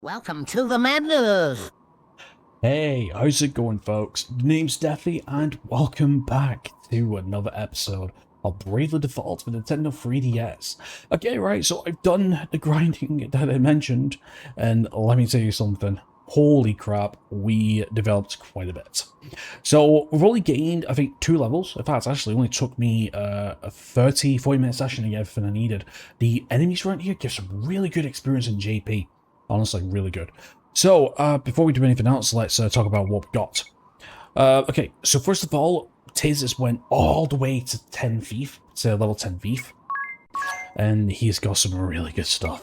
Welcome to the madness! Hey, how's it going, folks? The name's Deathy, and welcome back to another episode of Bravely Default for Nintendo 3DS. Okay, right, so I've done the grinding that I mentioned, and let me tell you something. Holy crap, we developed quite a bit. So we've only gained, I think, 2 levels. In fact, actually, it only took me a 40-minute session to get everything I needed. The enemies around here give some really good experience in JP. Honestly, really good. So, before we do anything else, let's talk about what we got. Okay, so first of all, Tiz went all the way to 10 Thief, to level 10 Thief, and he's got some really good stuff.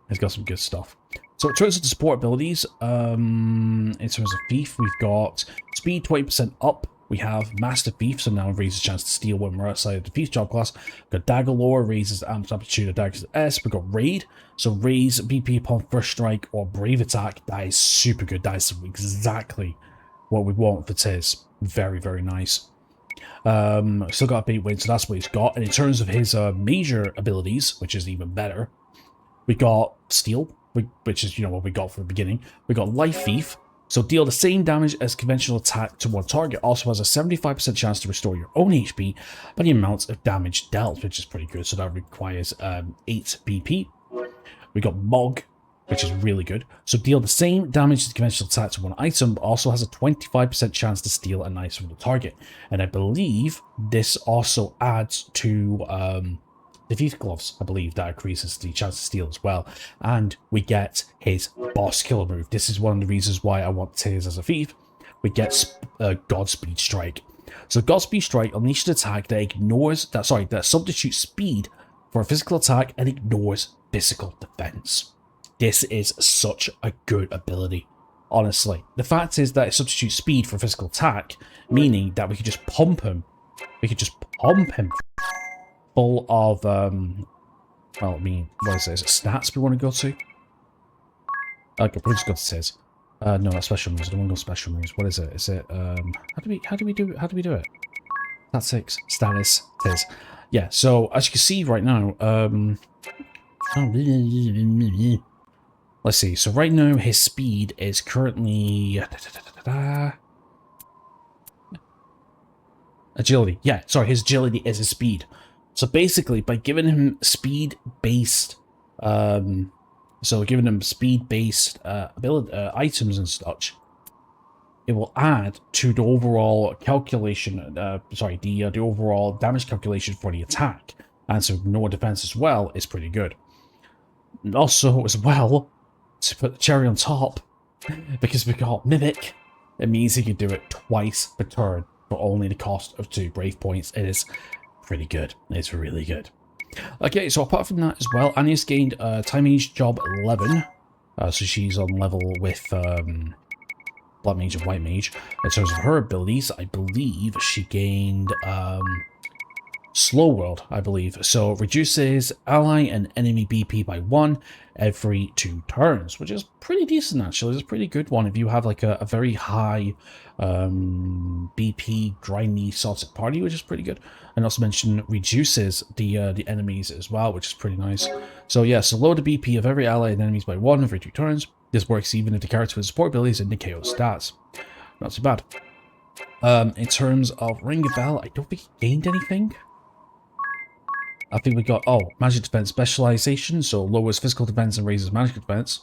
He's got some good stuff. So in terms of the support abilities, in terms of Thief, we've got speed 20% up. We have Master Thief, so now raises chance to steal when we're outside of the Thief job class. We've got Dagger Lore, raises the amplitude of daggers to S. We've got Raid, so raise BP upon first strike or brave attack. That is super good. That is exactly what we want for Tiz. Very, very nice. Still got a bait win, so that's what he's got. And in terms of his major abilities, which is even better, we got Steal, which is, what we got from the beginning. We got Life Thief, so deal the same damage as conventional attack to one target. Also has a 75% chance to restore your own HP by the amount of damage dealt, which is pretty good. So that requires 8 BP. We got Mog, which is really good. So deal the same damage as conventional attack to one item, but also has a 25% chance to steal an item from the target. And I believe this also adds to the Thief Gloves, I believe, that increases the chance to steal as well. And we get his boss killer move. This is one of the reasons why I want Tiz as a thief. We get Godspeed Strike. So Godspeed Strike unleashes an attack that substitutes speed for a physical attack and ignores physical defense. This is such a good ability. Honestly, the fact is that it substitutes speed for physical attack, meaning that we could just pump him. Full of, what is it? Stats we want to go to? Okay, we'll just go to Tiz. No, not special moves. I don't want to go special moves. What is it? Is it, how do we do it? Tactics, status, Tiz. Yeah, so as you can see right now, let's see. So right now his speed is currently agility. Yeah, sorry, his agility is his speed. So basically, by giving him speed-based, items and such, it will add to the overall calculation. The overall damage calculation for the attack, and so no defense as well is pretty good. And also, as well, to put the cherry on top, because we got Mimic, it means he can do it twice per turn for only the cost of 2 brave points. It is pretty good. It's really good. Okay, so apart from that as well, Anya's gained Time Mage Job 11. So she's on level with Black Mage and White Mage. In terms of her abilities, I believe she gained Slow World, I believe. So reduces ally and enemy BP by 1 every 2 turns, which is pretty decent actually. It's a pretty good one if you have like a very high BP grindy sort of party, which is pretty good. And also mention reduces the enemies as well, which is pretty nice. So yeah, so lower the BP of every ally and enemies by 1 every 2 turns. This works even if the character with support abilities and the KO stats. Not too bad. In terms of Ring a Bell, I don't think he gained anything. I think we got, magic defense specialization, so lowers physical defense and raises magic defense.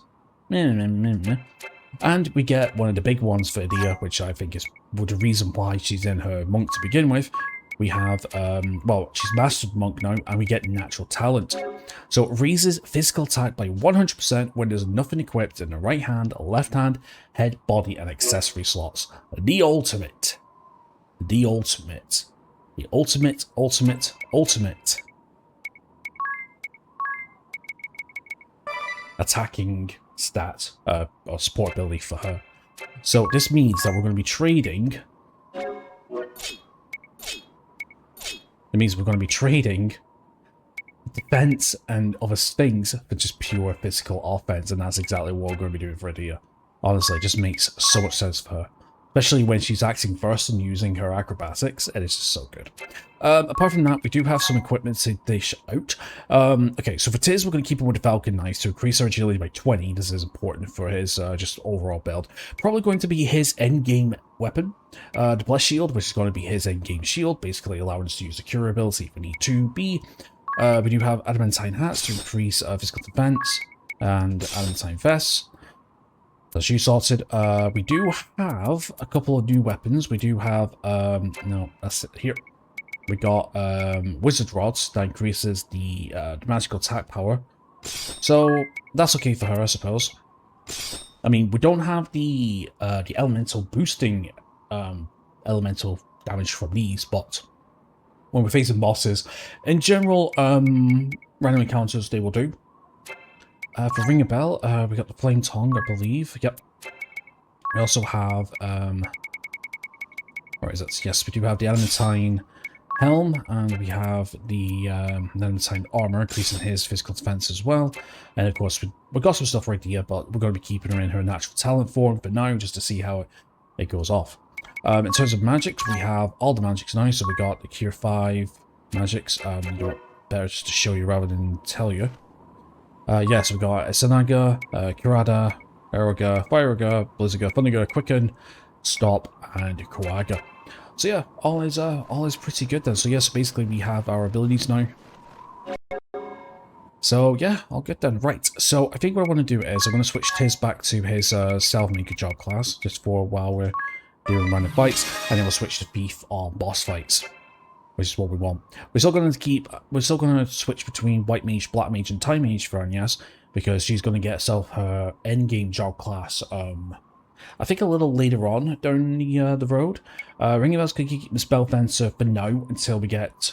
And we get one of the big ones for Edea, which I think is the reason why she's in her monk to begin with. We have, she's mastered monk now, and we get natural talent. So it raises physical attack by 100% when there's nothing equipped in the right hand, left hand, head, body, and accessory slots. The ultimate. Attacking stat or support ability for her. So this means that we're going to be trading. It means we're going to be trading defense and other things for just pure physical offense, and that's exactly what we're going to be doing for Edea. Honestly, it just makes so much sense for her. especially when she's acting first and using her acrobatics. It is just so good. Apart from that, we do have some equipment to dish out. Okay, so for Tiz, we're going to keep him with the Falcon Knights to increase our agility by 20. This is important for his just overall build. Probably going to be his endgame weapon. The Bless Shield, which is going to be his endgame shield, basically allowing us to use the Cure ability if we need to be. We do have Adamantine Hats to increase physical defense, and Adamantine Vests. That's you sorted. We do have a couple of new weapons. We do have, no, that's it here. We got Wizard Rods that increases the magical attack power. So that's okay for her, I suppose. I mean, we don't have the elemental boosting elemental damage from these, but when we're facing bosses, in general, random encounters they will do. For Ring a Bell, we got the Flame Tongue, I believe. Yep. We also have, where is it? Yes, we do have the Adamantine Helm, and we have the Adamantine Armor, increasing his physical defense as well. And of course, we've got some stuff right here, but we're going to be keeping her in her natural talent form for now, just to see how it goes off. In terms of magics, we have all the magics now, so we got the Cure 5 magics. Better just to show you rather than tell you. Yes, we've got Sanaga, Kurada, Aeroga, Fireaga, Blizzaga, Thunderga, Quicken, Stop, and Koaga. So yeah, all is pretty good then. So yes, basically we have our abilities now. So yeah, all good then. Right, so I think what I want to do is I'm going to switch Tiz back to his Salvemaker job class, just for a while we're doing random fights, and then we'll switch to Beef on boss fights, which is what we want. We're still going to switch between White Mage, Black Mage, and Time Mage for Agnes, because she's going to get herself her endgame job class, I think a little later on down the road. Ring of Bells can keep the Spell Fencer for now until we get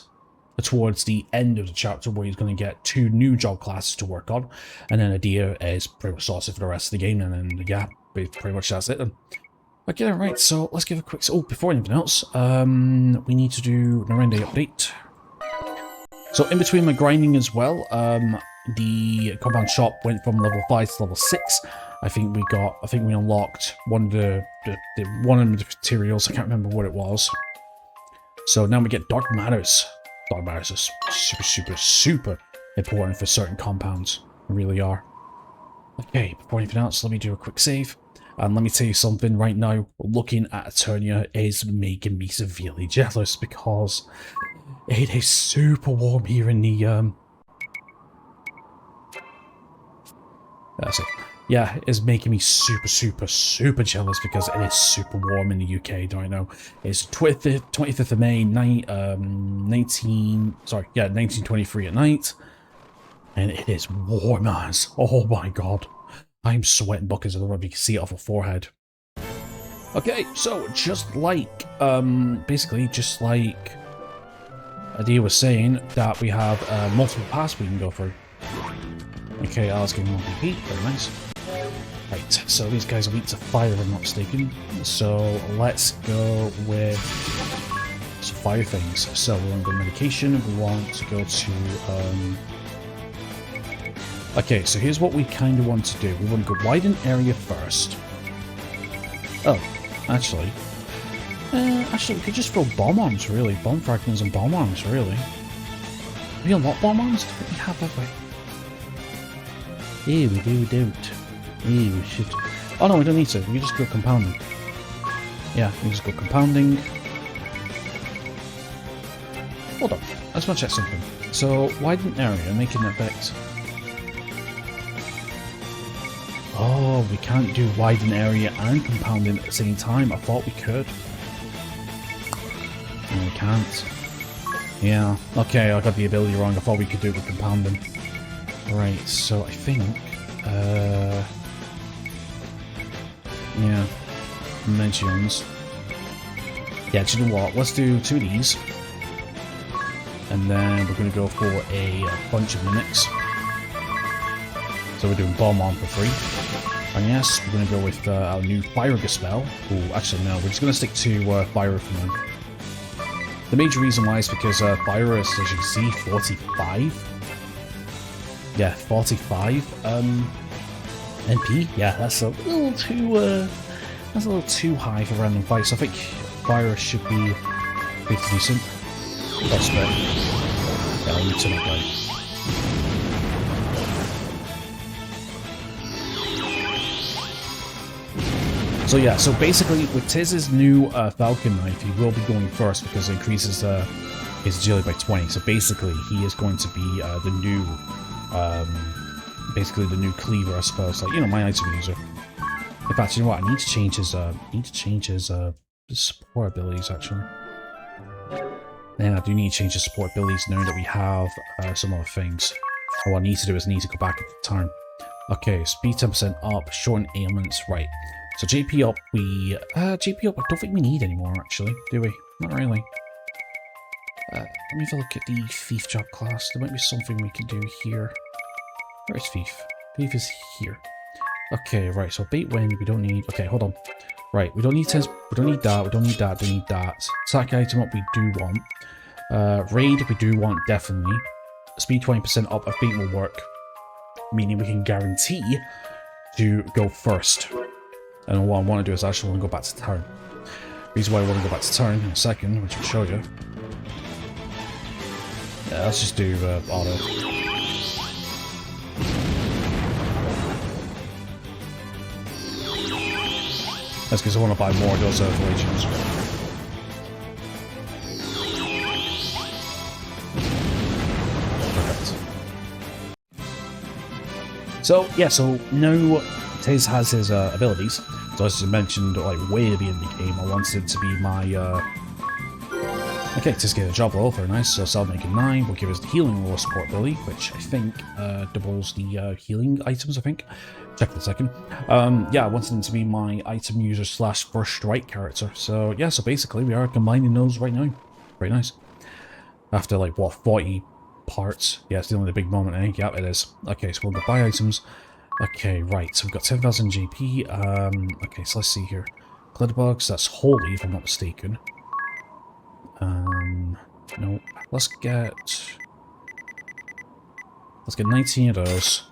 towards the end of the chapter, where he's going to get 2 new job classes to work on, and then Adia is pretty much sorted for the rest of the game, and then yeah, pretty much that's it then. Okay, right, so let's give a quick... Oh, before anything else, we need to do Narende update. So in between my grinding as well, the compound shop went from level 5 to level 6. I think we unlocked one of the materials. I can't remember what it was. So now we get Dark Matters. Dark Matters is super important for certain compounds. They really are. Okay, before anything else, let me do a quick save. And let me tell you something right now, looking at Eternia is making me severely jealous, because it is super warm here in the, that's it. Yeah, it's making me super jealous, because it is super warm in the UK, don't I know? It's 25th of May, 1923 at night, and it is warm as, oh my god. I'm sweating buckets. I don't know if you can see it off my forehead. Okay, so just like, basically, just like Adia was saying, that we have multiple paths we can go through. Okay, I was getting 1 PP, very nice. Right, so these guys are weak to fire if I'm not mistaken. So let's go with some fire things. So we're on good medication. We want to go to, okay, so here's what we kind of want to do. We want to go widen area first. Oh, actually, we could just throw bomb arms, really. Bomb fragments and bomb arms, really. We unlock bomb arms? Do we have that way? Yeah, we don't. Yeah, we should. Oh no, we don't need to. We can just go compounding. Yeah, we can just go compounding. Hold on, let's go check something. So, widen area, making an effect. Oh, we can't do widen area and compounding at the same time. I thought we could. No, we can't. Yeah, okay, I got the ability wrong. I thought we could do it with compounding. Right, so I think... yeah, mentions. Yeah, do you know what? Let's do 2 of these. And then we're going to go for a bunch of mimics. So we're doing Bomb On for free. And yes, we're going to go with our new Fireaga spell. Oh, actually no, we're just going to stick to Fire for now. The major reason why is because Fire is, as you can see, 45. Yeah, 45 NP. Yeah, that's a little too That's a little too high for random fights. I think Virus should be pretty decent. That's fair. Yeah, I'll need to not die. So yeah, so basically with Tiz's new Falcon Knife, he will be going first because it increases his agility by 20. So basically, he is going to be the new, basically the new cleaver, I suppose. Like, you know, my item user. In fact, you know what? I need to change his support abilities actually. Yeah, I do need to change his support abilities now that we have some other things. What I need to do is I need to go back at the time. Okay, speed 10% up, shorten ailments, right. So JP up, JP up I don't think we need anymore actually, do we? Not really. Let me have a look at the Thief job class. There might be something we can do here. Where is Thief? Thief is here. Okay, right, so bait wind we don't need. Okay, hold on. Right, we don't need tense, we don't need that, we don't need that, we don't need that. Attack item up we do want. Raid we do want, definitely. Speed 20% up I think will work. Meaning we can guarantee to go first. And what I want to do is actually want to go back to turn. Reason why I want to go back to turn in a second, which I'll show you. Yeah, let's just do auto. That's because I want to buy more of those Legends. Perfect. So, yeah, so now Tiz has his abilities. So as I mentioned, like way at the beginning of the game, I wanted it to be my okay, Tiz get a job roll, very nice. So Cell making 9 will give us the healing roll support ability, which I think doubles the healing items, I think. Check for a second. Yeah, I wanted him to be my item user / first strike character. So yeah, so basically we are combining those right now. Very nice. After like what, 40 parts? Yeah, it's the only big moment, eh? Yeah, it is. Okay, so we'll go buy items. Okay, right, so we've got 10,000 GP. Okay, so let's see here. Glitterbugs, that's holy if I'm not mistaken. No, let's get 19 of those.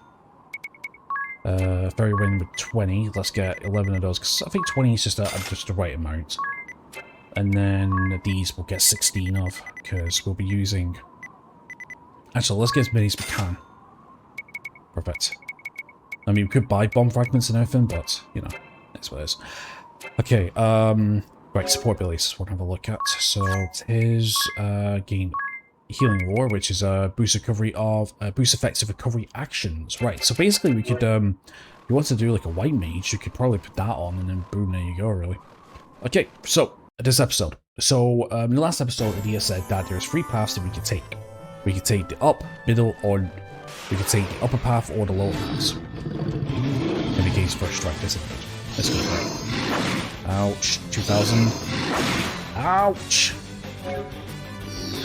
Fairy Wind with 20. Let's get 11 of those, because I think 20 is just the right amount. And then these we'll get 16 of, because we'll be using... Actually, let's get as many as we can. Perfect. I mean, we could buy bomb fragments and everything, but, you know, that's what it is. Okay, right, support abilities, we'll have a look at. So, his gain healing lore, which is a boost recovery of, boost effective recovery actions. Right, so basically we could, if you want to do like a white mage, you could probably put that on and then boom, there you go, really. Okay, so, this episode. So, in the last episode, Adia said that there's 3 paths that we could take. We could take the up, middle, or we could take the upper path or the lower paths. In the case first strike, isn't it? Let's go for it. Ouch. 2000. Ouch!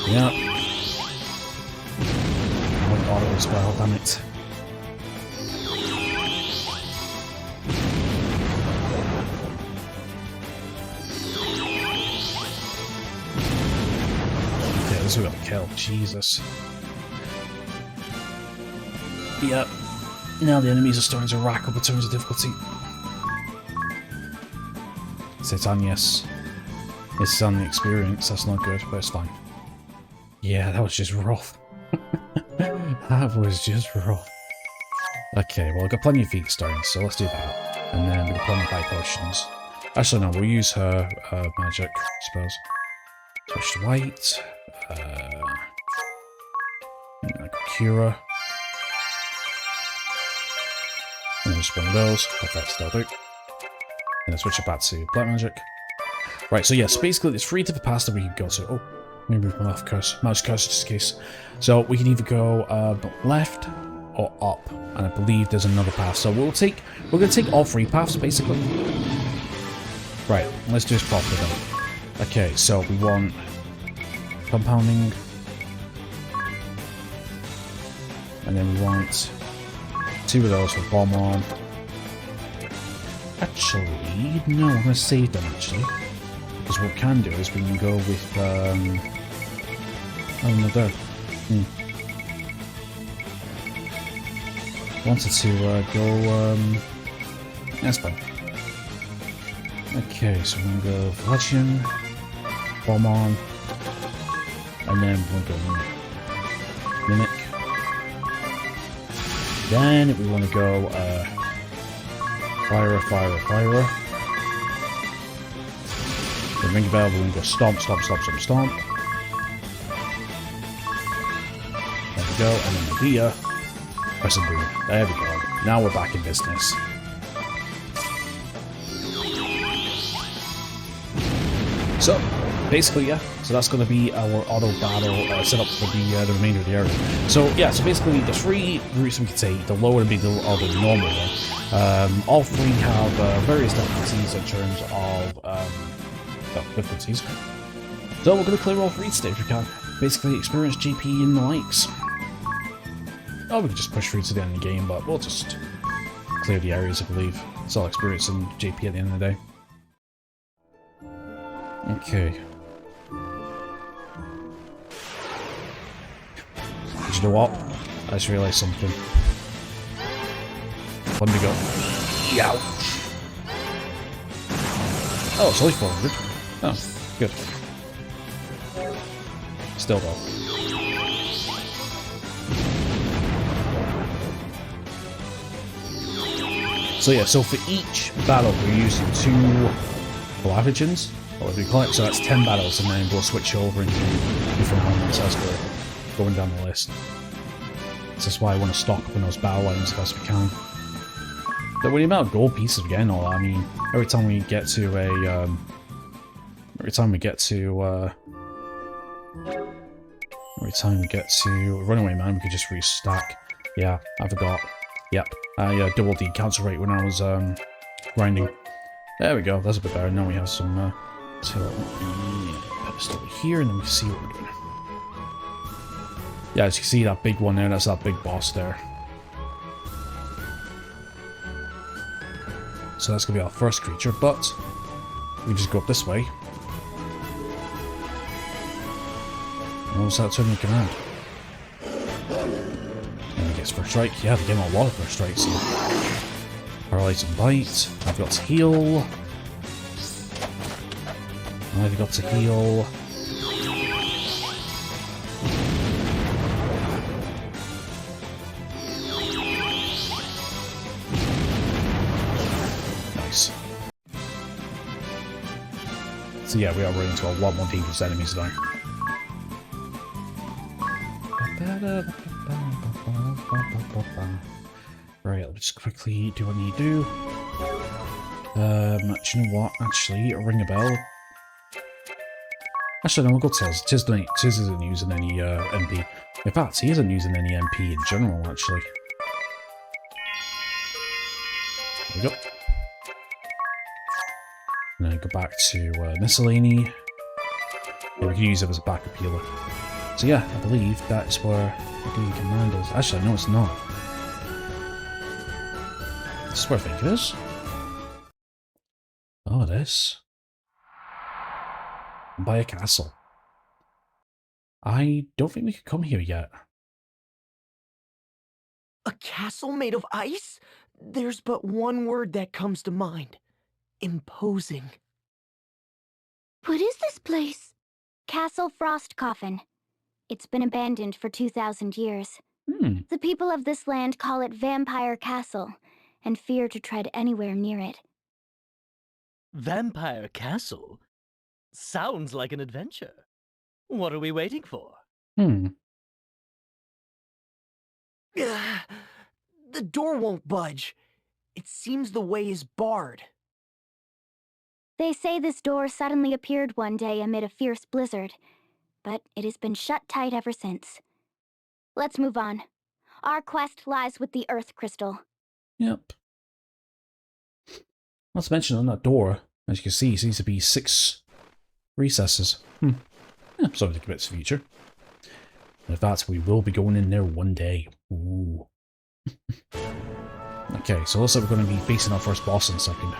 Yeah. I went auto as well, damn it. Okay, this is gonna kill. Jesus. Yep. Now the enemies are starting to rack up in terms of difficulty. It's on, yes. It's on the experience, that's not good, but it's fine. Yeah, that was just rough. That was just rough. Okay, well I've got plenty of feet starting, so let's do that. And then we've got plenty of high potions. Actually no, we'll use her magic, I suppose. Switch to white. Cura. And just one of those. Perfect, that'll do. And then switch it back to black magic. Right, so yes, basically there's 3 different paths that we can go to. Oh, let me move my mouse cursor just in case. So we can either go left or up, and I believe there's another path. So we're gonna take all 3 paths basically. Right, let's do this properly then. Okay, so we want compounding, and then we want 2 of those for bomb on. Actually, no, I'm going to save them actually. Because what we can do is we can go with, oh no, there. Wanted to go, that's fine. Okay, so we're gonna go Fletchian, Bombon, and then we're gonna go Mimic. Then we want to go Fire. Then Ring Bell, we're gonna go Stomp. There we go, and then Medea, press a boom. There we go. Now we're back in business. So, basically, yeah. So that's going to be our auto battle setup for the remainder of the area. So yeah, so basically the 3 routes we could take, the lower, the middle, or the normal one. All 3 have various difficulties in terms of difficulties. So we're going to clear all 3 today if we can. Basically experience GP and the likes. Oh, we could just push through to the end of the game, but we'll just clear the areas, I believe. It's all experience in GP at the end of the day. Okay. You know what? I just realised something. When we go. Ouch! Oh, it's only 400. Oh, good. Still though. So yeah, so for each battle we're using 2 Palavigens, or whatever you call it, so that's 10 battles, and then we'll switch over and do different moments as we're going down the list. So that's why I want to stock up on those battle items as best we can. But with the amount of gold pieces we get and all that, I mean, every time we get to a, Runaway Man, we could just restack. Yeah, I forgot. Yep, I doubled the cancel rate when I was grinding. There we go, that's a bit better. Now we have some so put this over here and then we can see what we're doing. Yeah, as you can see that big one there, that's that big boss there. So that's gonna be our first creature, but we just go up this way. What was that turning command? And he gets first strike. Yeah, they get a lot of first strikes. So. Paralyze and bite. I've got to heal. I've got to heal. Nice. So yeah, we are running into a lot more dangerous enemies now. Right, let's just quickly do what I need to do. Do you know what? Actually, ring a bell. Actually, no, we'll go Tiz. Tiz isn't using any MP. In fact, he isn't using any MP in general, actually. There we go. And then go back to Miscellany. Yeah, we can use it as a backup healer. So yeah, I believe that's where the command is. Actually, no, it's not. This is where I think it is. Oh, it is. By a castle. I don't think we could come here yet. A castle made of ice? There's but one word that comes to mind. Imposing. What is this place? Castle Frostcoffin. It's been abandoned for 2,000 years. The people of this land call it Vampire Castle, and fear to tread anywhere near it. Vampire Castle? Sounds like an adventure. What are we waiting for? Hmm. The door won't budge. It seems the way is barred. They say this door suddenly appeared one day amid a fierce blizzard, but it has been shut tight ever since. Let's move on. Our quest lies with the Earth Crystal. Yep. Not to mention on that door, as you can see, seems to be 6 recesses. Yeah, something to commit to the future. In fact, we will be going in there one day. Ooh. Okay, so looks like we're going to be facing our first boss in a second.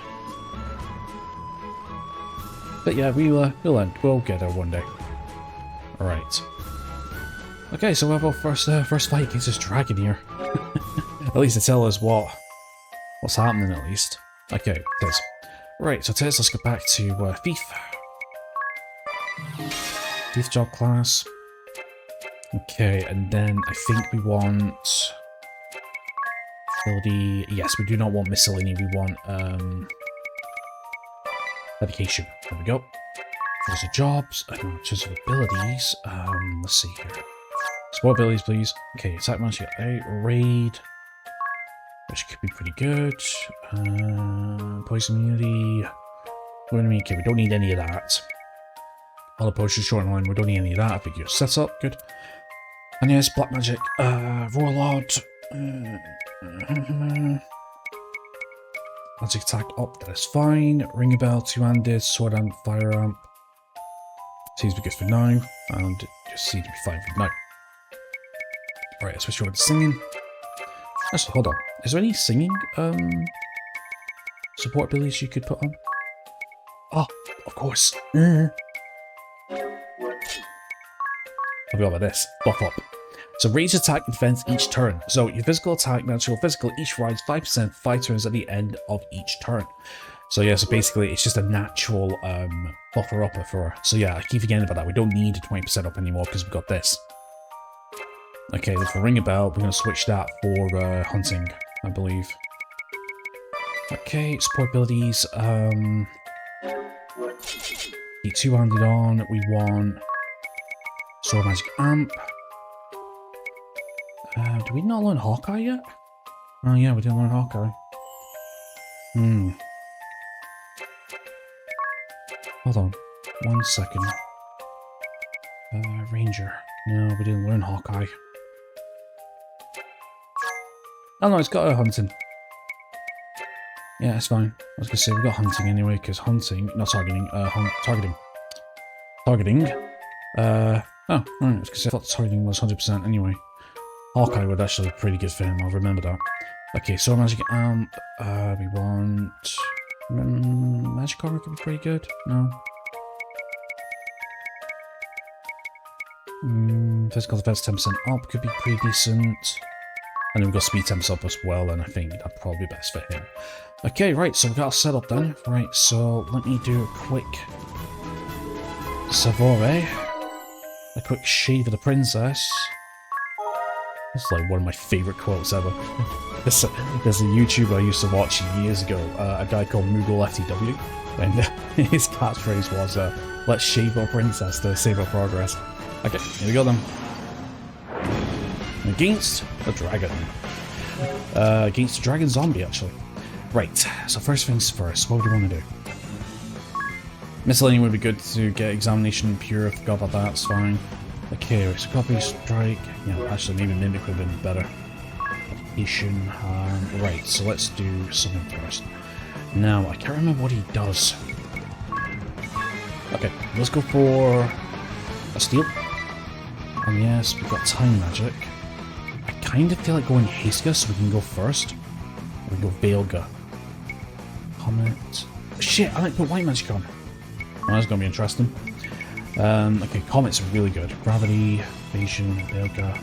But yeah, we'll get there one day. Alright. Okay, so we have our first fight against this dragon here. At least to tell us what's happening at least. Okay, it says, Right, so Tess, let's go back to Thief. Thief job class. Okay, and then I think we want ability. Yes, we do not want miscellany. We want education. There we go. Choice of jobs. Choice of abilities. Let's see here. Support abilities, please. Okay, attack master, raid, which could be pretty good. Poison immunity. Okay, we don't need any of that. All the potions short line, we don't need any of that. I think you're set up, good. And yes, black magic, warlord, magic attack up, that is fine. Ring a bell, two-handed, sword amp, fire amp. Seems to be good for now, and just seems to be fine for now. Right, let's switch over to singing. Actually, hold on. Is there any singing support abilities you could put on? Oh, of course. I forgot about this. Buff up. So range attack and defense each turn. So your physical attack, natural, physical, each rise 5%, 5 turns at the end of each turn. So yeah, so basically it's just a natural buffer upper for her. So yeah, I keep forgetting about that. We don't need a 20% up anymore because we've got this. Okay, then for Ring a Bell, we're going to switch that for hunting, I believe. Okay, support abilities. The two-handed on, we want Sword Magic Amp. Do we not learn Hawkeye yet? Oh yeah, we didn't learn Hawkeye. Hold on, 1 second. Ranger. No, we didn't learn Hawkeye. Oh no, it's got a hunting. Yeah, it's fine. I was gonna say we got hunting anyway, because hunting, not targeting, targeting. Targeting. Oh, right, I was gonna say I thought targeting was 100% anyway. Hawkeye would actually be pretty good for him, I'll remember that. Okay, so Magic Amp, we want... Magic Armor could be pretty good, no? Physical defense 10% up could be pretty decent. And then we've got speed 10% up as well, and I think that'd probably be best for him. Okay, right, so we've got our setup then. Right, so let me do a quick Savore. A quick shave of the princess. It's like one of my favourite quotes ever. There's a YouTuber I used to watch years ago, a guy called Moogle FTW, and his catchphrase was, let's shave our princess to save our progress. Okay, here we go then. Against the dragon. Against the dragon zombie, actually. Right, so first things first, what do we want to do? Miscellany would be good to get examination pure, forgot about that, it's fine. Okay, so copy, strike, yeah, actually maybe mimic would have been better. Application, right, so let's do something first. Now, I can't remember what he does. Okay, let's go for a steal. And yes, we've got time magic. I kind of feel like going Haska so we can go first. We go Veilga. Comet. Shit, I might put white magic on. Oh, that's going to be interesting. Okay, Comet's really good. Gravity, Evasion, Veilga,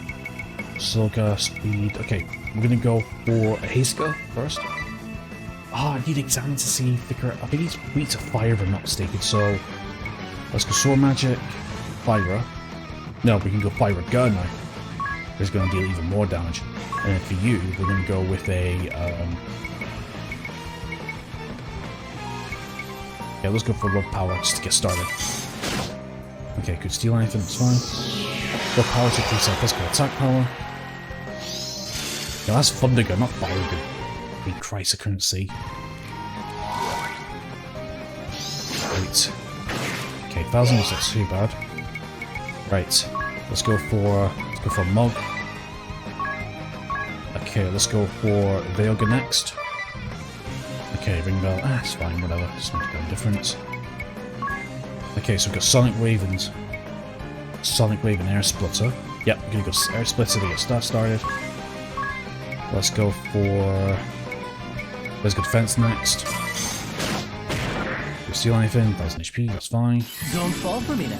Silga, Speed. Okay, we're going to go for a Haska first. Ah, I need Examine to see Thicker. I think he's weak to Fire if I'm not mistaken, so let's go Sword Magic, Fire. No, we can go Fire Gun now. It's going to deal even more damage. And then for you, we're going to go with a... yeah, let's go for Love Power just to get started. Okay, could steal anything, it's fine. Love Power to increase our physical attack power. Yeah, that's Thunder Gun, not Fire Gun. Big Christ, I couldn't see. Right. Okay, 1,000 is not too bad. Right, let's go for Mug. Okay, let's go for Veilga next. Okay, Ring Bell, it's fine, whatever, it's not going different. Okay, so we've got Sonic Wave and Air Splitter. Yep, we're gonna go Air Splitter to get started. Let's go for Physical Defense next. Don't steal anything, 1,000 HP, that's fine. Don't fall for me now.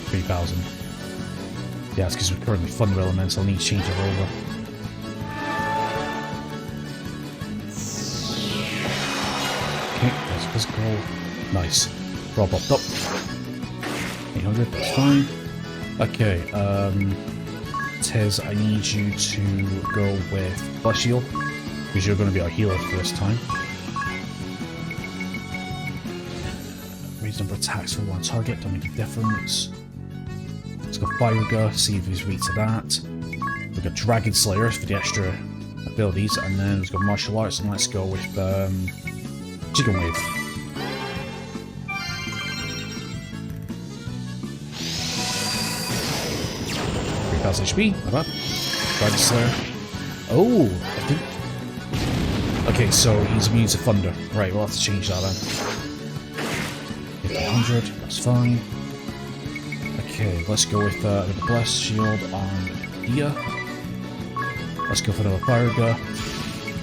3,000. Yeah, it's because we're currently Thunder Elemental, I need to change it over. Physical. Nice. Rob popped up. 800, that's fine. Okay, Tiz, I need you to go with Bless Shield, because you're going to be our healer for this time. Raise number of attacks for one target, don't make a difference. Let's go Fire, see if he's weak to that. We've got Dragon Slayer for the extra abilities, and then let's go Martial Arts, and let's go with Chicken Wave. 3,000 HP, not bad. Dragon Slayer. Oh, I think. Okay, so he's immune to Thunder. Right, we'll have to change that then. 1500, that's fine. Okay, let's go with the Bless Shield on Dia. Let's go for another Fire Gun.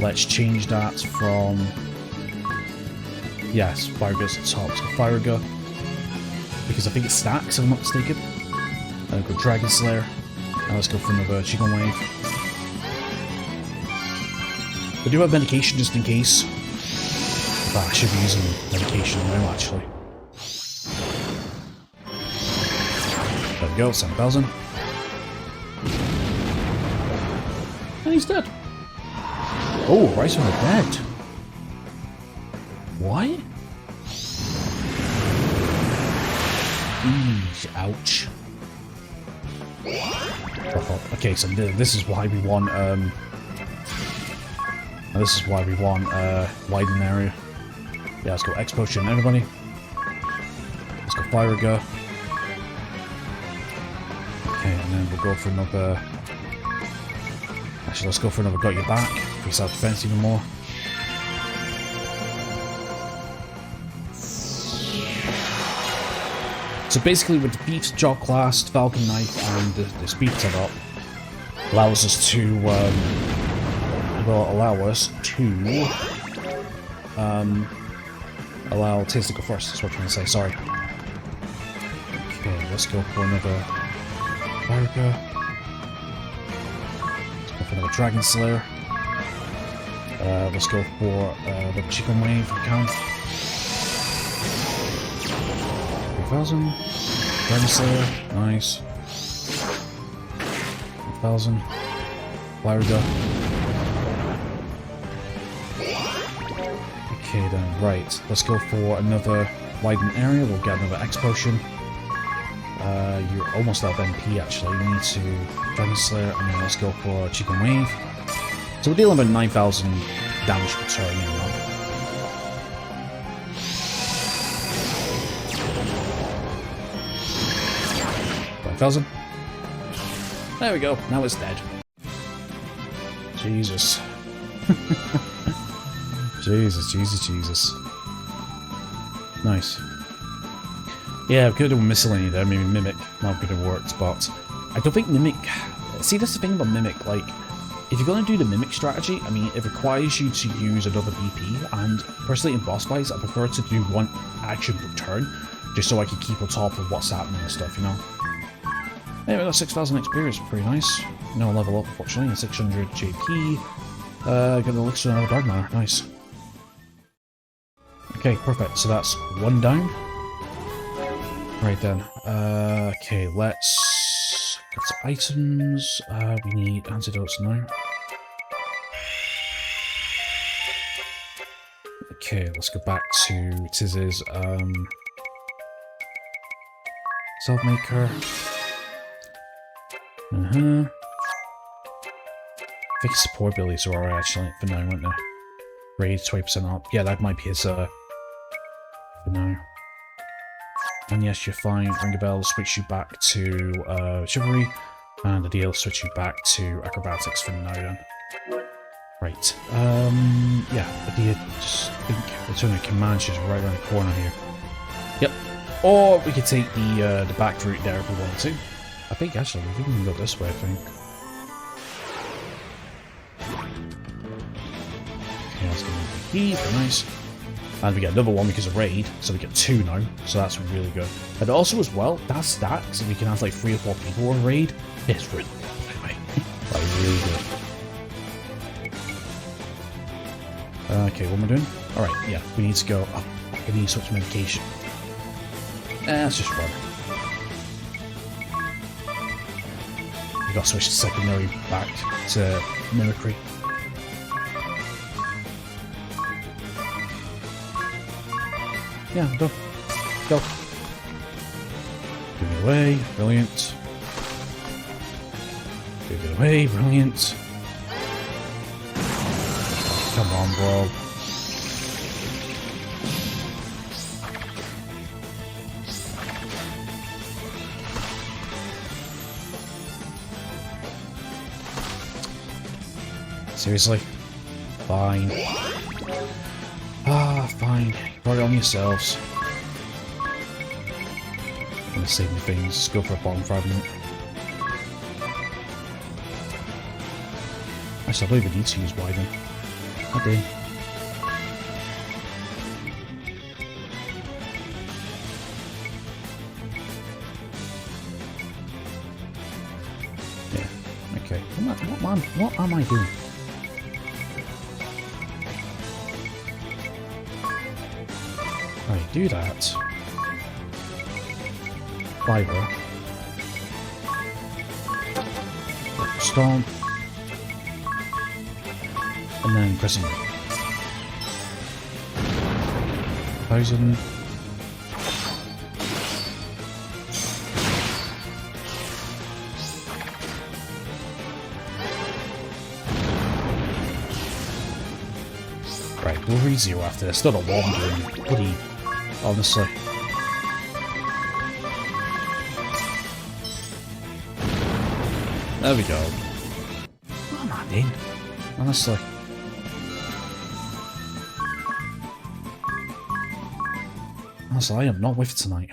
Let's change that from. Yes, Fire Gun's at the top. Let's go Fire Gun. Because I think it stacks, if I'm not mistaken. Then go Dragon Slayer. Now let's go for another Chicken Wave. I do have medication just in case. But I should be using medication now, actually. There we go, 7,000. And he's dead. Oh, Rise from the Dead. What? Ouch. Okay, so this is why we want widen area. Yeah, let's go X Potion, everybody. Let's go Fire Gun. Okay, and then we'll go for another. Actually, let's go for another Got Your Back. Increase our defense even more. So basically, with the Beef's Jaw Class, Falcon Knife, and the speed set up, allows us to allow Tiz to go first. That's what I'm trying to say. Sorry. Okay, let's go for another Fire Gun. Let's go for another Dragon Slayer. Let's go for the Chicken Wave if we can. 3,000. Dragon Slayer. Nice. 1,000. Fire Gun. Okay then, right. Let's go for another widen area. We'll get another X Potion. You're almost out of MP actually. We need to Dragon Slayer, and then let's go for Chicken Wave. So we're dealing with 9,000 damage per turn, you know. 5,000. There we go. Now it's dead. Jesus. Jesus. Nice. Yeah, we could have done Miscellany there, maybe Mimic. That could have worked, but I don't think Mimic. See, that's the thing about Mimic. Like, if you're going to do the Mimic strategy, I mean, it requires you to use another BP, and personally in boss fights, I prefer to do one action per turn, just so I can keep on top of what's happening and stuff, you know? Anyway, that's 6,000 experience, pretty nice. No level up, unfortunately, and 600 JP. Got the elixir and another Dark Matter, nice. Okay, perfect, so that's one down. Right then, okay, let's get some items. We need antidotes now. Okay, let's go back to Tiz's Self-Maker. I think his support abilities are alright actually for now, weren't they? Raid 20% up. Yeah, that might be his for now. And yes, you're fine. Ring a bell, switch you back to Chivalry, and the deal switch you back to Acrobatics for now then. Right. Yeah, I just think Return of Command is right around the corner here. Yep. Or we could take the back route there if we wanted to. I think actually we can go this way, I think. Okay, let's go with the heat, nice. And we get another one because of raid, so we get 2 now, so that's really good. And also as well, that stacks, if we can have like 3 or 4 people on raid, it's really good, anyway. Like really good. Okay, what am I doing? Alright, yeah, we need to go up. I need to switch medication. That's just fun. We got to switch the secondary back to mimicry. Yeah, go. Go. Give it away, brilliant. Give it away, brilliant. Come on, bro. Seriously? Fine. Ah, fine. Put it on yourselves. I'm gonna save my things. Just go for a bomb fragment. Actually, I believe I need to use Widen. I did. Yeah. Okay. What am I doing? Right, do that. Fiber. Stomp. And then pressing 1,000. Right, we'll read 0 after this. Not a wandering, bloody, honestly. There we go. What am I doing? Honestly. Honestly, I am not with tonight.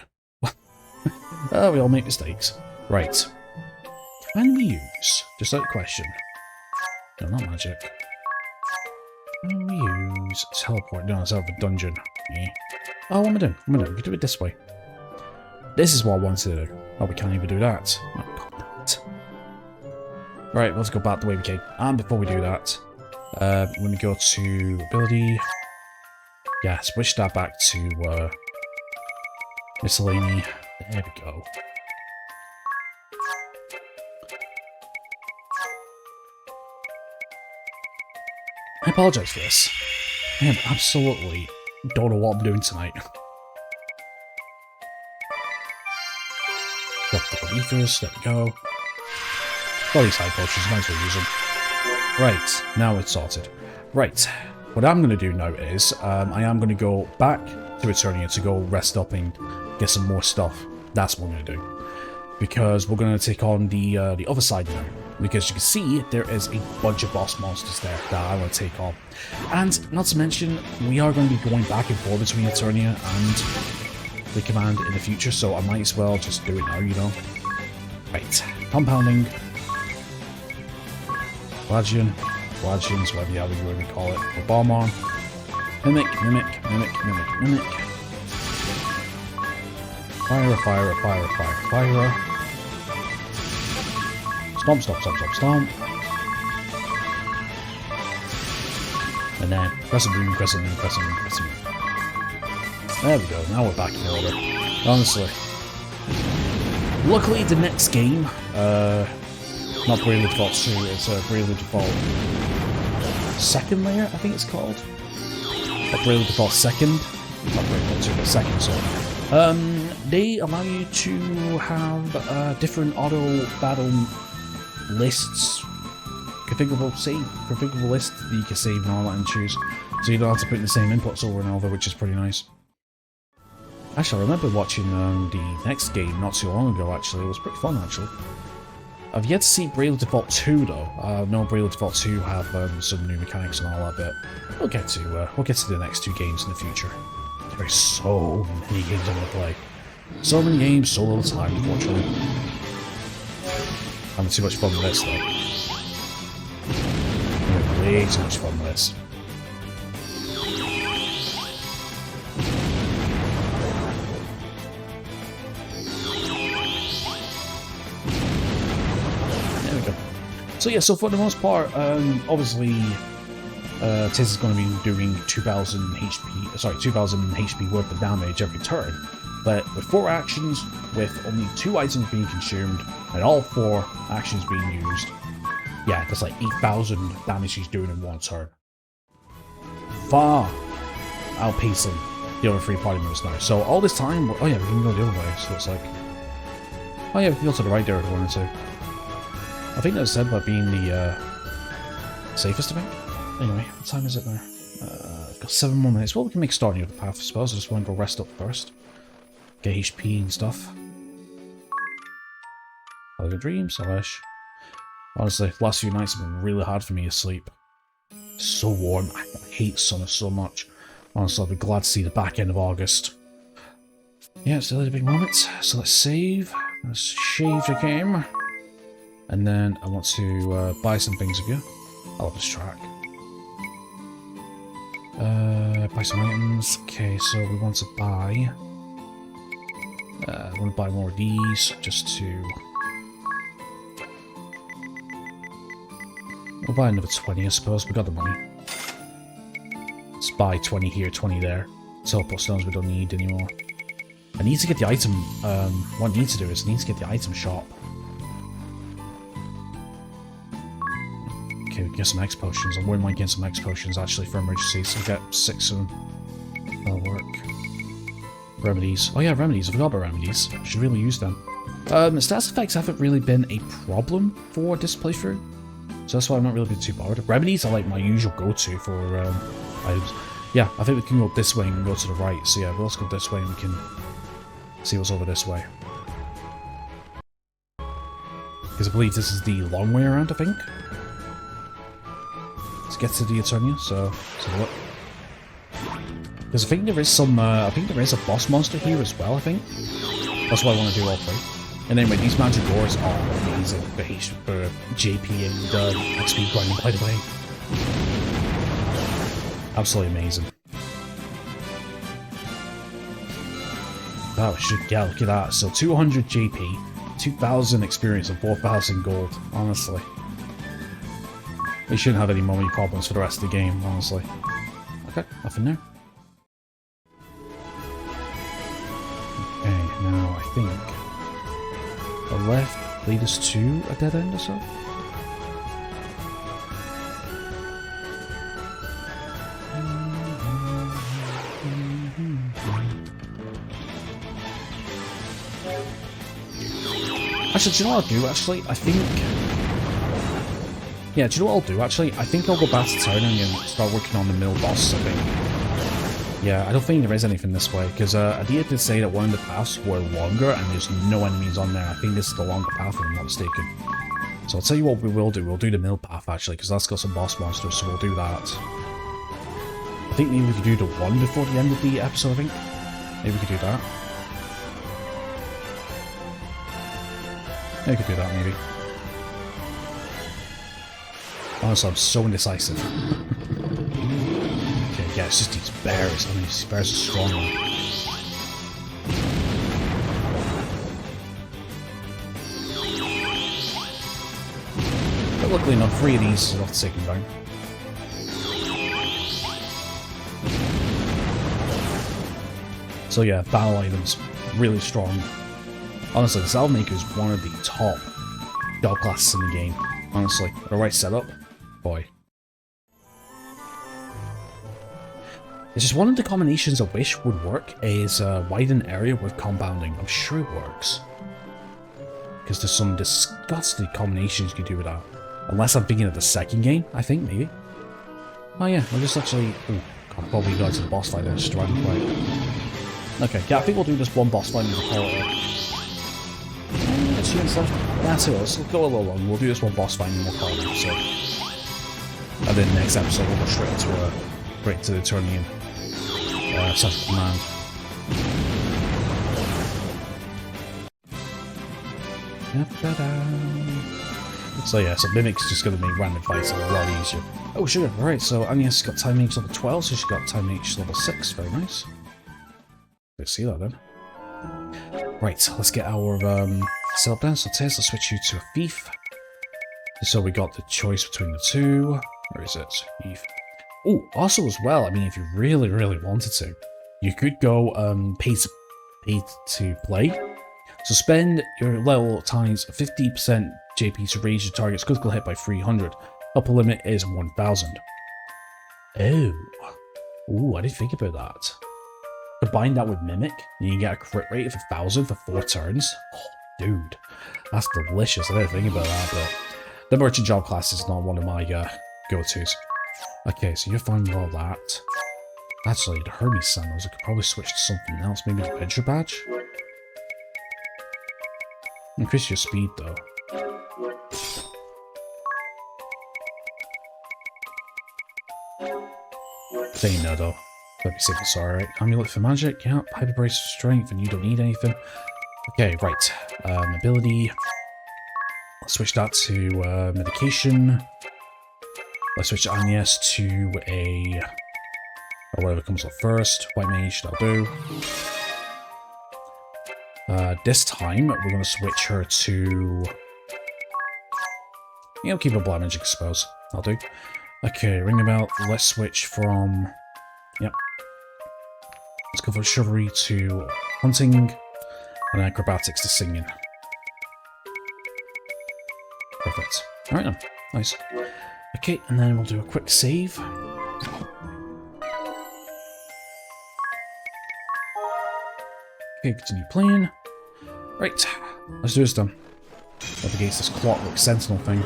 Oh, we all make mistakes. Right. Can we use, just that question. No, not magic. Can we use teleport? No, it's out of a dungeon. Yeah. Oh, what am I doing? We can do it this way. This is what I wanted to do. Oh, we can't even do that. Oh, God, that. Right, let's go back the way we came. And before we do that, when we go to ability, yeah, switch that back to miscellany. There we go. I apologize for this. I am absolutely don't know what I'm doing tonight. Got the ethers, there we go. Got these high potions, might as well use them. Right, now it's sorted. Right, what I'm going to do now is, I am going to go back to Eternia to go rest up and get some more stuff. That's what I'm going to do. Because we're going to take on the other side now. Because you can see, there is a bunch of boss monsters there that I want to take on. And, not to mention, we are going to be going back and forth between Eternia and the command in the future, so I might as well just do it now, you know. Right, compounding. Flagian, Flagians, whatever you call it, or bomb arm. Mimic. Fire. Stomp. And then press a boom. There we go, now we're back in order. Honestly. Luckily, the next game, not Bravely Default 2, it's Bravely Default second layer, I think it's called. Or Bravely Default second. Not Bravely Default 2, but second, so. They allow you to have different auto battle lists, configurable lists that you can save and all that and choose. So you don't have to put in the same inputs over and over, which is pretty nice. Actually, I remember watching the next game not too long ago, actually. It was pretty fun, actually. I've yet to see Bravely Default 2, though. No, Bravely Default 2 have some new mechanics and all that bit. We'll get to the next 2 games in the future. There's so many games I'm going to play. So many games, so little time, unfortunately. Having too much fun with this, though. Having way too much fun with this. There we go. So yeah, so for the most part, obviously, Tiz is going to be doing 2000 HP, sorry, 2000 HP worth of damage every turn. But with 4 actions, with only 2 items being consumed, and all 4 actions being used, yeah, that's like 8,000 damage he's doing in 1 turn. Far outpacing the other 3 party members now. So all this time, oh yeah, we can go the other way, so it's like, oh yeah, we can go to the right there if we wanted to. I think that's said about being the safest, I think. Anyway, what time is it now? I've got 7 more minutes. Well, we can make starting of the path, I suppose. I just want to go rest up first. Get HP and stuff. Have a good dream, Salish. Honestly, the last few nights have been really hard for me to sleep. It's so warm. I hate summer so much. Honestly, I'll be glad to see the back end of August. Yeah, it's a big moment. So let's save. Let's shave the game. And then I want to buy some things of you. I love this track. Buy some items. Okay, so we want to buy... I want to buy more of these, just to... We'll buy another 20, I suppose. We got the money. Let's buy 20 here, 20 there. Teleport stones we don't need anymore. I need to get the item... what I need to do is I need to get the item shop. Okay, we can get some X potions. I wouldn't mind getting some X potions actually for emergencies. So we get 6 of them. That'll work. Remedies. Oh yeah, remedies. I forgot about remedies. I should really use them. Stats effects haven't really been a problem for this playthrough. So that's why I'm not really been too bothered. Remedies are like my usual go-to for items. Yeah, I think we can go this way and go to the right. So yeah, let's go this way and we can see what's over this way. Because I believe this is the long way around, I think. To get to the Eternia, so let's have a look. Because I think there is some, I think there is a boss monster here as well, I think. That's why I want to do all 3. And anyway, these Mandragores are amazing for JP and XP grinding, by the way. Absolutely amazing. Oh, shit, yeah, look at that. So 200 JP, 2,000 experience, and 4,000 gold, honestly. We shouldn't have any money problems for the rest of the game, honestly. Okay, nothing there. Okay, now I think the left lead us to a dead end or so. Actually, do you know what I'll do, actually? I think... Yeah, do you know what I'll do, actually? I think I'll go back to town and start working on the mill boss, I think. Yeah, I don't think there is anything this way, because Adia did say that one of the paths were longer, and there's no enemies on there. I think this is the longer path, if I'm not mistaken. So I'll tell you what we will do. We'll do the mill path, actually, because that's got some boss monsters, so we'll do that. I think maybe we could do the one before the end of the episode, I think. Maybe we could do that. Yeah, we could do that, maybe. Honestly, I'm so indecisive. Okay, yeah, it's just these bears. I mean, these bears are strong. But luckily enough, 3 of these are enough to take them down. So yeah, battle items, really strong. Honestly, the Salve Maker is one of the top spell classes in the game. Honestly, the right setup, boy. It's just one of the combinations I wish would work is widen area with compounding. I'm sure it works. Because there's some disgusting combinations you can do with that. Unless I'm thinking of the second game, I think, maybe. Oh yeah, we'll just actually... Oh, God, probably go to the boss fight and just run quick. Okay, yeah, I think we'll do this one boss fight and we'll call it That's it, let's go a little long. We'll do this one boss fight and we'll call it an episode. And then next episode we'll go straight into the Eternian Central Command. So yeah, so Mimic's just going to make random fights a lot easier. Oh sure, alright, so Agnes got Time H level 12, so she's got Time H level 6, very nice. Let's see that then. Right, let's get our setup down. So Tez, let's switch you to a thief. So we got the choice between the two. Where is it? Thief. Oh, also as well, I mean, if you really, really wanted to, you could go pay to play. So spend your level times 50% JP to raise your target's critical hit by 300. Upper limit is 1000. Oh. Ooh, I didn't think about that. Combine that with Mimic, and you can get a crit rate of 1000 for 4 turns. Oh, dude, that's delicious. I didn't think about that, but the Merchant Job class is not one of my go-tos. Okay, so you're fine with all that. Actually, the Hermes Sandals, I could probably switch to something else. Maybe the Adventure Badge? Increase your speed, though. Saying no, though. That'd be safe and sorry, right? Amulet for magic, yeah. Hyper Brace for strength, and you don't need anything. Okay, right. Ability. Let's switch that to medication. Let's switch Agnes to a... or whatever comes up first. White Mage, that'll do. This time, we're going to switch her to... yeah, I'll keep her Black Magic, I suppose. That'll do. Okay, ring a bell. Let's switch from... yep. Let's go from Chivalry to Hunting, and Acrobatics to Singing. Perfect. Alright then. Nice. Okay, and then we'll do a quick save. Okay, continue playing. Right, let's do this then. Up against this Clockwork Sentinel thing.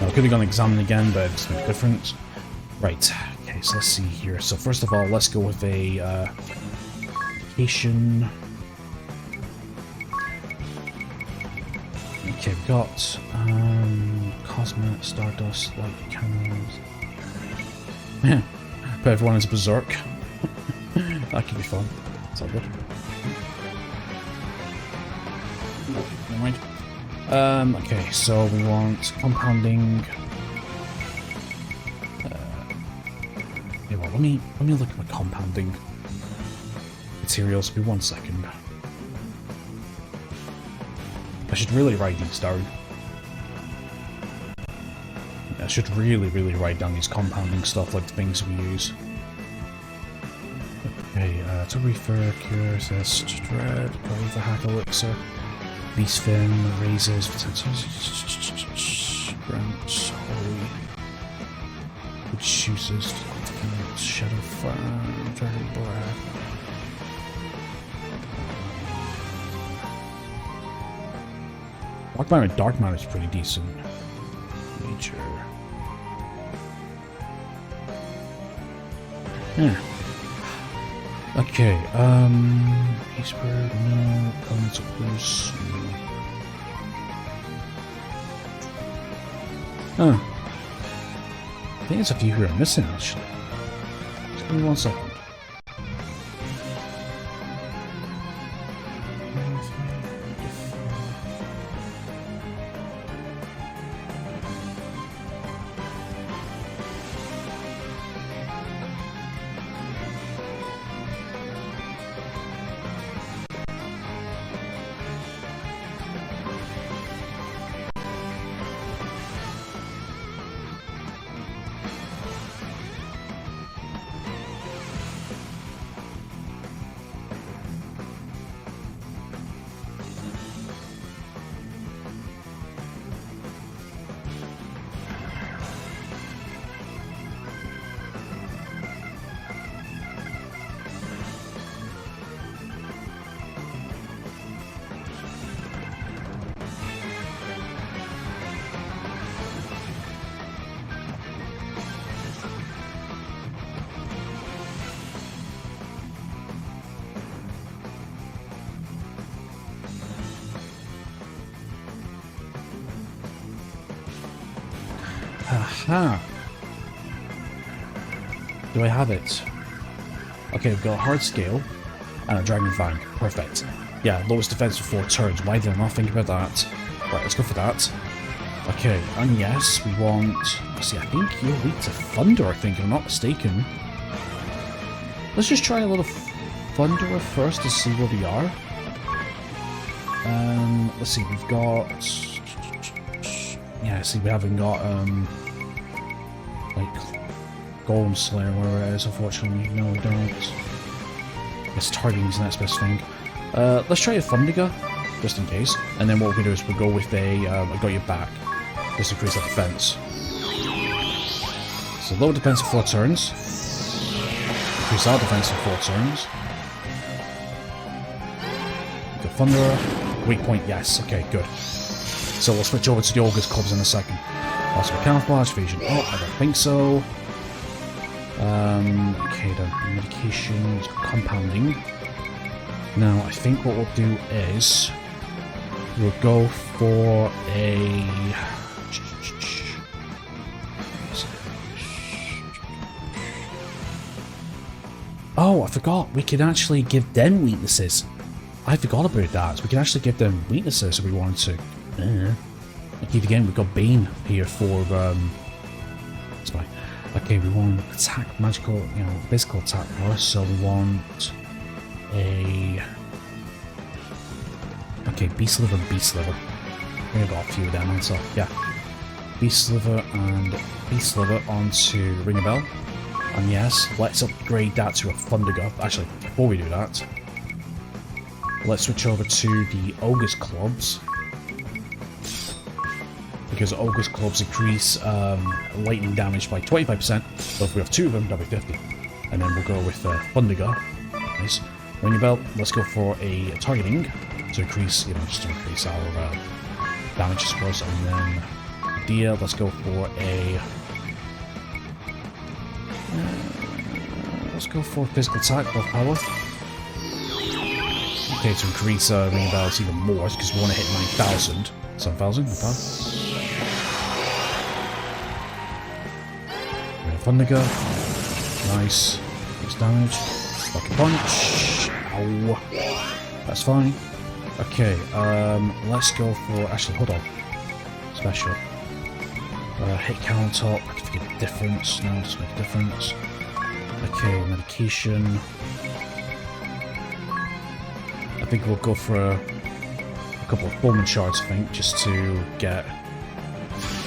Now, I could have gone examine again, but it's no difference. Right, okay, so let's see here. So first of all, let's go with a vacation. Okay, we've got Cosmo, Stardust, Light Candles. Yeah, put everyone into Berserk. That could be fun. It's all good. Never mind. Okay, so we want compounding. Yeah, well, let me look at my compounding materials. Be 1 second. I should really write these down. I should really write down these compounding stuff, like the things we use. Okay, to refer, cure, assist, dread, brave, the hack elixir, beast fin, raises, grants, holy, good chooses, shadow fire, dragon breath. Dark Matter is pretty decent. Nature. Yeah. Okay, Iceberg, no, Elemental Plus, no. Huh. I think there's a few here I'm missing, actually. Just give me 1 second. Aha! Do I have it? Okay, we've got a hard scale and a dragon fang. Perfect. Yeah, lowest defense for 4 turns. Why did I not think about that? Right, let's go for that. Okay, and yes, we want... see, I think you're weak to Thunder, I think, if I'm not mistaken. Let's just try a little Thunderer first to see where we are. Let's see, we've got... yeah, see, we haven't got, like... Golem Slayer, where it is, unfortunately. No, we don't. It's targeting is the next best thing. Let's try a Thundiga, just in case. And then what we're going to do is we'll go with a I got your back. Just increase our defense. So low defense for 4 turns. Increase our defense for 4 turns. Go Thunderer. Weak point, yes. Okay, good. So we'll switch over to the Ogre's Clubs in a second. Also camouflage, vision. Oh, I don't think so. Okay, then medication, compounding. Now, I think what we'll do is we'll go for a. Oh, I forgot. We can actually give them weaknesses. I forgot about that. So we can actually give them weaknesses if we wanted to. Keep again, we've got Bane here for that's fine. Okay, we want attack, magical, you know, physical attack first, so we want a Beast Liver, Beast Liver. We've got a few of them on top, yeah. Beast Liver and Beast Liver onto Ring a Bell. And yes, let's upgrade that to a Thundiga. Actually, before we do that, let's switch over to the Ogre's Clubs. Because Ogre's Clubs increase lightning damage by 25%, so if we have 2 of them, that'll be 50. And then we'll go with Thundiga. Nice. Ring a Bell, let's go for a targeting to increase, you know, just to increase our damage, I suppose. And then Dia, let's go for a. Let's go for physical attack, both power. Okay, to increase Ring a Bells even more, because we want to hit 9,000. 7,000, no problem. Thundiga. Nice. Makes damage. Lucky punch. Ow. That's fine. Okay, let's go for. Actually, hold on. Special. Hit counter. I can make a difference. No, it doesn't make a difference. Okay, medication. I think we'll go for a couple of Bowman shards, I think, just to get.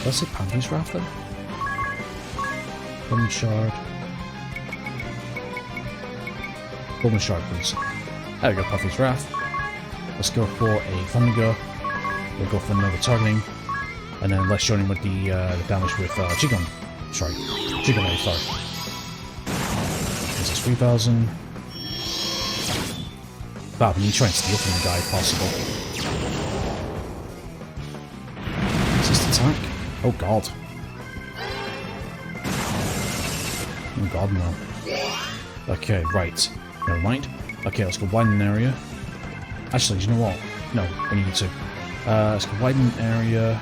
Let's say Pantheon's Wrath then? Bowman shard. Bowman shard, please. There we go, Pantheon's Wrath. Let's go for a Thundiga. We'll go for another targeting. And then let's join him with the damage with Jigon. Sorry. Jigon, sorry. This is 3,000. Wow, we need to try and steal from the guy if possible. Resist attack? Oh god. Oh god, no. Okay, right. Never mind. Okay, let's go widen an area. Actually, do you know what? No, we need to. Let's go widen an area.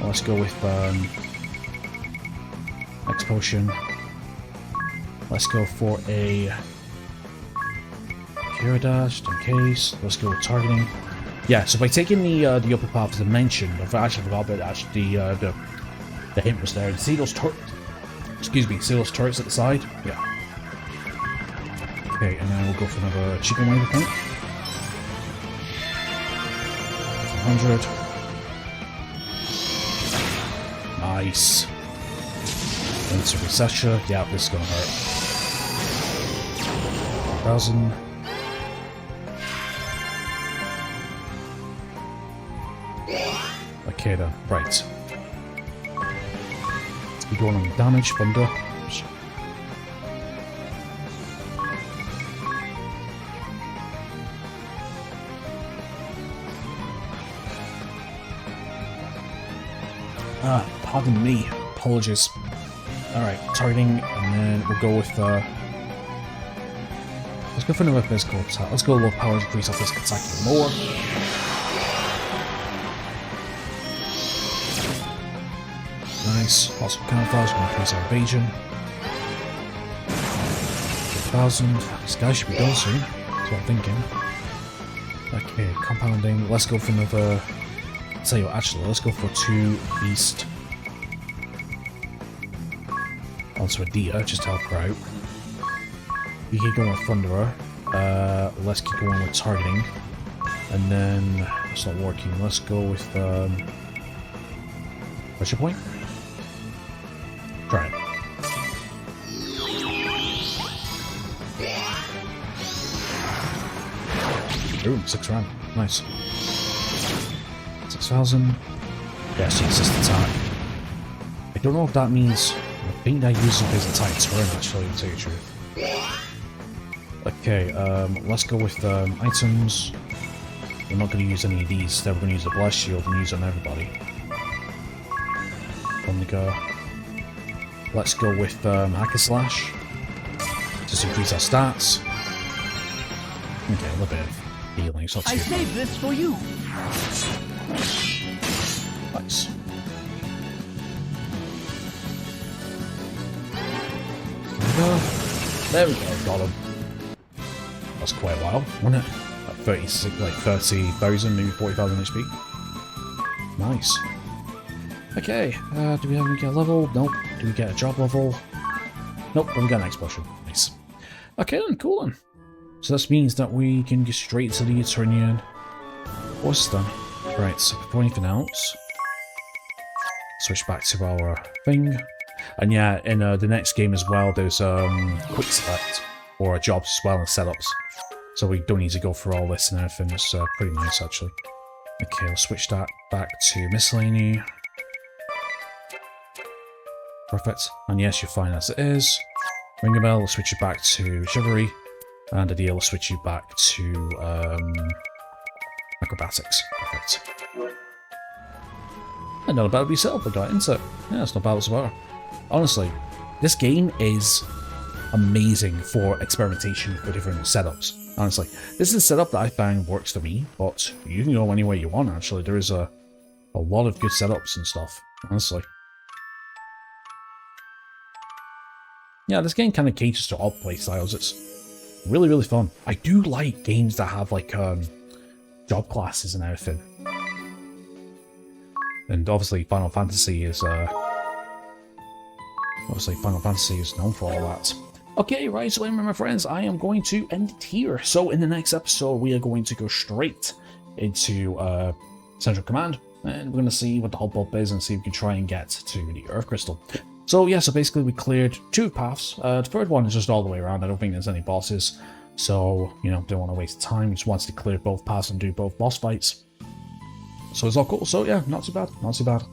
Let's go with X potion. Let's go for a Cure Dash, just in case. Let's go with targeting. Yeah, so by taking the upper path as I mentioned, I've actually forgot about actually the hint was there. See those turrets? Excuse me, see those turrets at the side? Yeah. Okay, and then we'll go for another chicken wave, I think. 100. Nice. Into Recession. Yeah, this is gonna hurt. 1,000. Okay then, right. Let's be going on the damage, Thunder. Pardon me. Apologies. Alright, targeting, and then we'll go with, let's go for another physical attack. Let's go low power to increase our physical attack even more. Nice. Also camouflage, going to increase our evasion. 1,000. This guy should be done soon. That's what I'm thinking. Okay, compounding. Let's go for another. I'll tell you what, actually, let's go for 2 beast. Onto a Dia, just to help her out. You keep going with Thunderer. Let's keep going with targeting. And then, that's not working. Let's go with, pressure point? Boom, 6 round. Nice. 6,000. Yes, assist attack. I don't know if that means... I think that uses his attack turn, actually, to tell you the truth. Okay, let's go with items. We're not going to use any of these. Instead, we're going to use the Blast Shield and use it on everybody. Omega. Let's go with Hacker Slash. Just increase our stats. Okay, a little bit of healing, so I saved this for you. Nice. There we go, got him. That's quite a while, wasn't it? Like 30,000, maybe 40,000 HP. Nice. Okay, do we have any get a level? Nope. Do we get a job level? Nope, but we got an explosion. Nice. Okay then, cool then. So this means that we can get straight to the Eternian boss then. Right, so before anything else, switch back to our thing. And yeah, in the next game as well, there's quick select or jobs as well and setups. So we don't need to go through all this and everything. It's pretty nice actually. Okay, I'll switch that back to miscellany. Perfect. And yes, you're fine as it is. Ring a bell, will switch you back to chivalry. And a deal will switch you back to acrobatics. Perfect. And not about yourself, I got into it. Yeah, it's not bad whatsoever. Honestly, this game is amazing for experimentation for different setups. Honestly, this is a setup that I find works for me, but you can go any way you want actually. There is a lot of good setups and stuff, honestly. Yeah, this game kind of caters to all playstyles. It's really, really fun. I do like games that have like job classes and everything. And obviously Final Fantasy is known for all that. Okay, right, so anyway, my friends, I am going to end it here. So in the next episode, we are going to go straight into Central Command, and we're going to see what the hubbub is and see if we can try and get to the Earth Crystal. So yeah, so basically we cleared 2 paths. The third one is just all the way around. I don't think there's any bosses. So, you know, don't want to waste time. Just wants to clear both paths and do both boss fights. So it's all cool. So yeah, not too bad. Not too bad.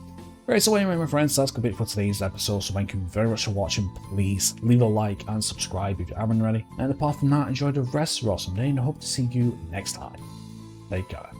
Alright, so anyway, my friends, that's going to be it for today's episode. So thank you very much for watching. Please leave a like and subscribe if you haven't already. And apart from that, enjoy the rest of your awesome day and I hope to see you next time. Take care.